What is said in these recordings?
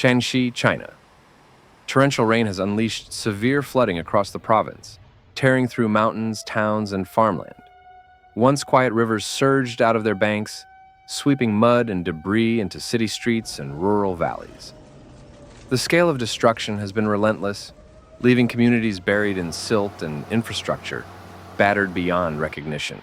Shaanxi, China. Torrential rain has unleashed severe flooding across the province, tearing through mountains, towns, and farmland. Once quiet rivers surged out of their banks, sweeping mud and debris into city streets and rural valleys. The scale of destruction has been relentless, leaving communities buried in silt and infrastructure, battered beyond recognition.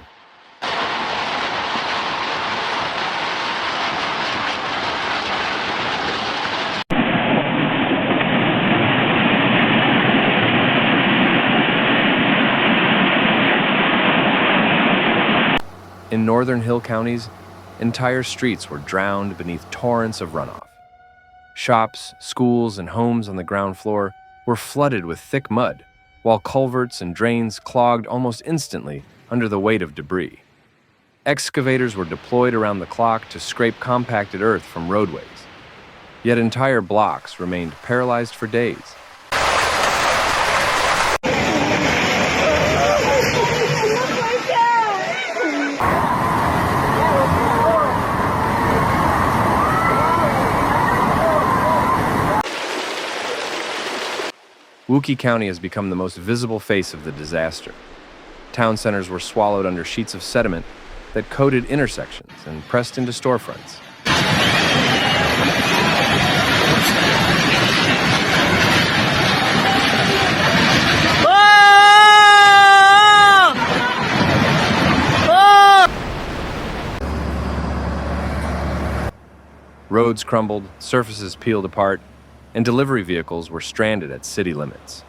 In northern hill counties, entire streets were drowned beneath torrents of runoff. Shops, schools, and homes on the ground floor were flooded with thick mud, while culverts and drains clogged almost instantly under the weight of debris. Excavators were deployed around the clock to scrape compacted earth from roadways. Yet entire blocks remained paralyzed for days. Wuqi County has become the most visible face of the disaster. Town centers were swallowed under sheets of sediment that coated intersections and pressed into storefronts. Roads crumbled, surfaces peeled apart, and delivery vehicles were stranded at city limits.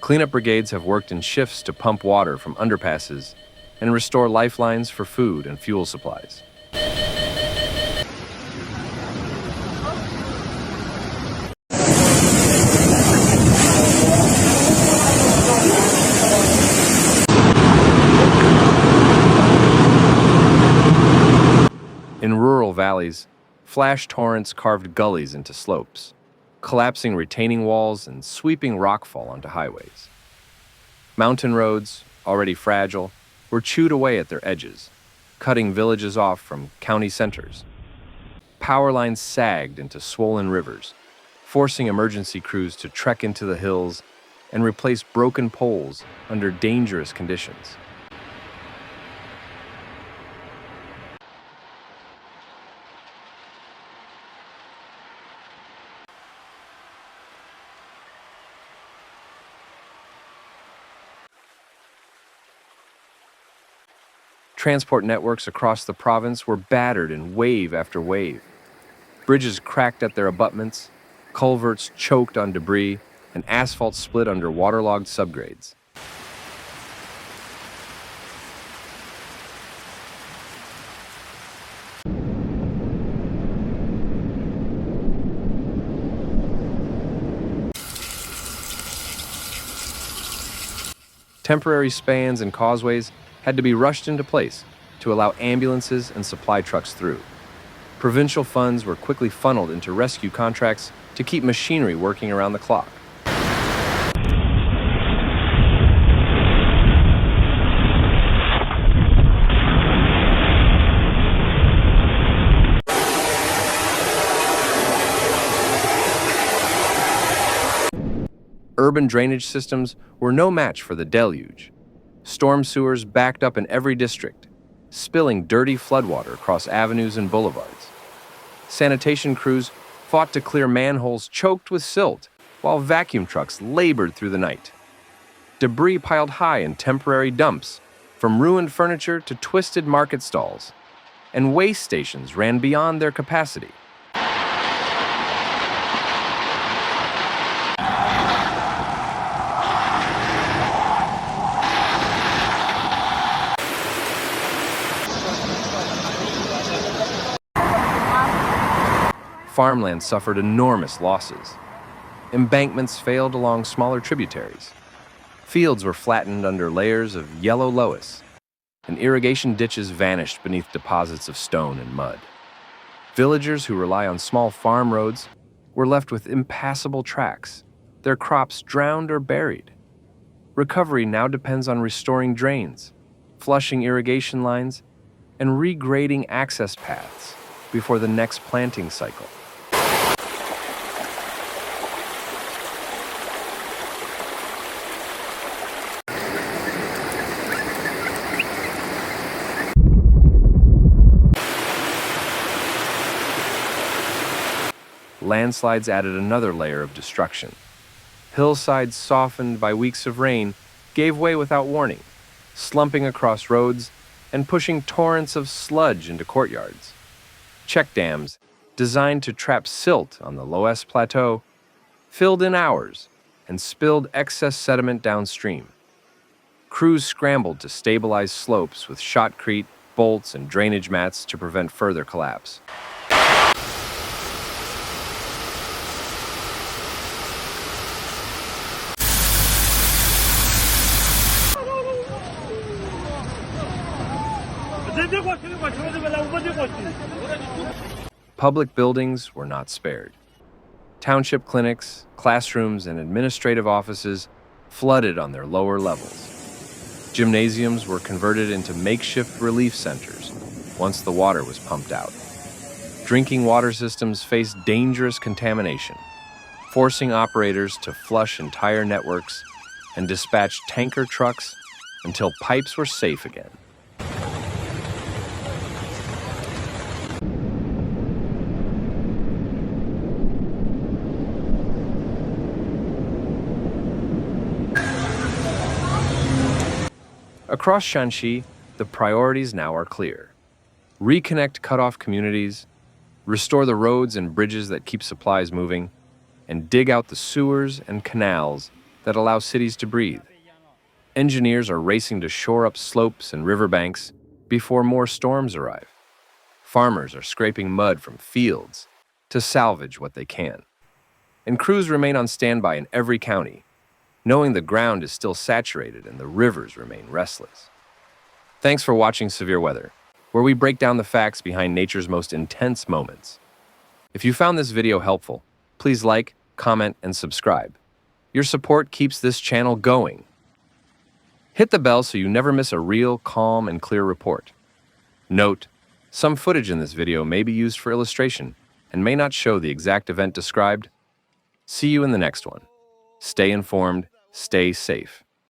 Cleanup brigades have worked in shifts to pump water from underpasses and restore lifelines for food and fuel supplies. In rural valleys, flash torrents carved gullies into slopes, collapsing retaining walls and sweeping rockfall onto highways. Mountain roads, already fragile, were chewed away at their edges, cutting villages off from county centers. Power lines sagged into swollen rivers, forcing emergency crews to trek into the hills and replace broken poles under dangerous conditions. Transport networks across the province were battered in wave after wave. Bridges cracked at their abutments, culverts choked on debris, and asphalt split under waterlogged subgrades. Temporary spans and causeways had to be rushed into place to allow ambulances and supply trucks through. Provincial funds were quickly funneled into rescue contracts to keep machinery working around the clock. Urban drainage systems were no match for the deluge. Storm sewers backed up in every district, spilling dirty floodwater across avenues and boulevards. Sanitation crews fought to clear manholes choked with silt, while vacuum trucks labored through the night. Debris piled high in temporary dumps, from ruined furniture to twisted market stalls, and waste stations ran beyond their capacity. Farmland suffered enormous losses. Embankments failed along smaller tributaries. Fields were flattened under layers of yellow loess, and irrigation ditches vanished beneath deposits of stone and mud. Villagers who rely on small farm roads were left with impassable tracks, their crops drowned or buried. Recovery now depends on restoring drains, flushing irrigation lines, and regrading access paths before the next planting cycle. landslides added another layer of destruction. Hillsides softened by weeks of rain gave way without warning, slumping across roads and pushing torrents of sludge into courtyards. Check dams, designed to trap silt on the Loess Plateau, filled in hours and spilled excess sediment downstream. Crews scrambled to stabilize slopes with shotcrete, bolts, and drainage mats to prevent further collapse. Public buildings were not spared. Township clinics, classrooms, and administrative offices flooded on their lower levels. Gymnasiums were converted into makeshift relief centers once the water was pumped out. Drinking water systems faced dangerous contamination, forcing operators to flush entire networks and dispatch tanker trucks until pipes were safe again. Across Shaanxi, the priorities now are clear. Reconnect cut-off communities, restore the roads and bridges that keep supplies moving, and dig out the sewers and canals that allow cities to breathe. Engineers are racing to shore up slopes and riverbanks before more storms arrive. Farmers are scraping mud from fields to salvage what they can. And crews remain on standby in every county, knowing the ground is still saturated and the rivers remain restless. Thanks for watching Severe Weather, where we break down the facts behind nature's most intense moments. If you found this video helpful, please like, comment, and subscribe. Your support keeps this channel going. Hit the bell so you never miss a real, calm, and clear report. Note, some footage in this video may be used for illustration and may not show the exact event described. See you in the next one. Stay informed, stay safe.